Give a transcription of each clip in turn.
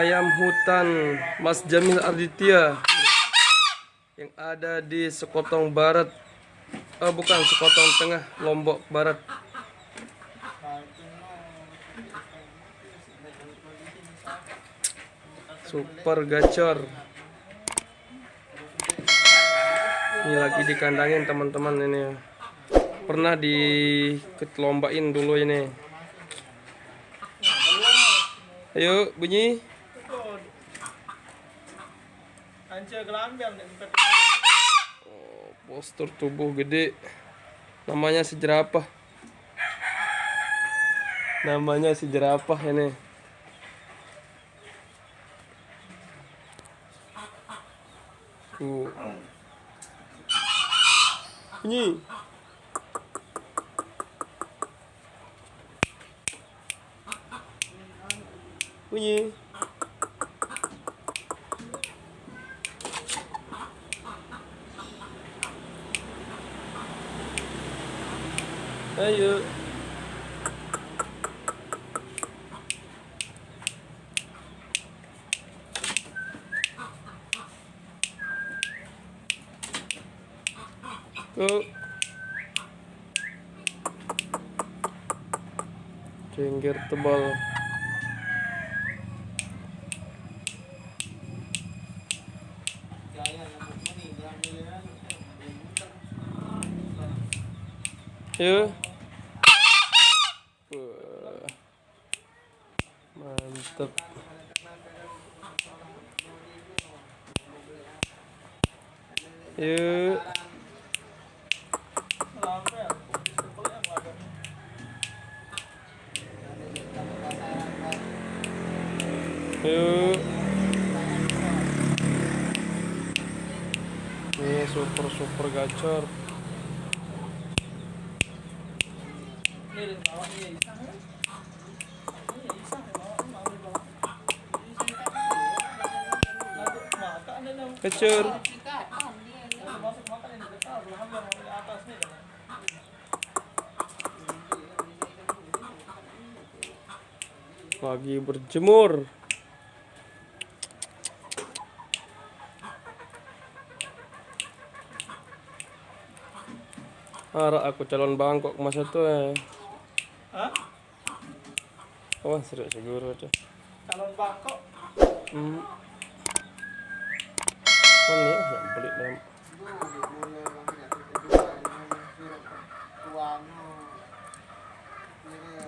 ayam hutan Mas Jamil Arditya yang ada di Sekotong Barat, bukan, Sekotong Tengah, Lombok Barat. Super gacor. Ini lagi dikandangin teman-teman ini. Pernah diketlombain dulu ini. Ayo bunyi. Oh, postur tubuh gede. Namanya si jerapah. Namanya si jerapah ini. Bunyi. Bunyi. Ayo. Go. Cengger tebal. Yuk. Mantap. Yuk. Yuk. Ini super gacor. Gacor. Lagi berjemur. Harap aku calon Bangkok masa itu Hah? Oh, seru seguro aja. Calon Bangkok? Mana ya yang beli dalam.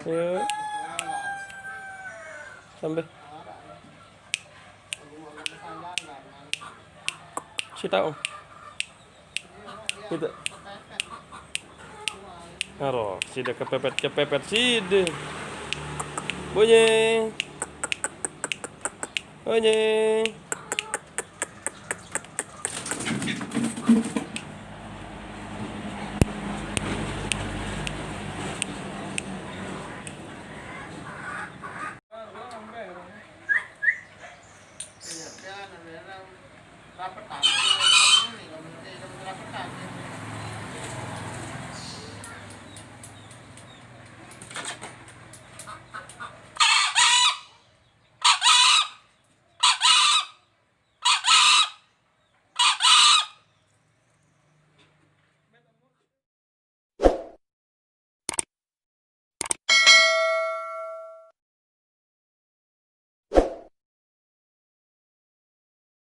Ya. Sampai. Si tahu. Kita. Aro, si dah kepepet si deh. Bunyi.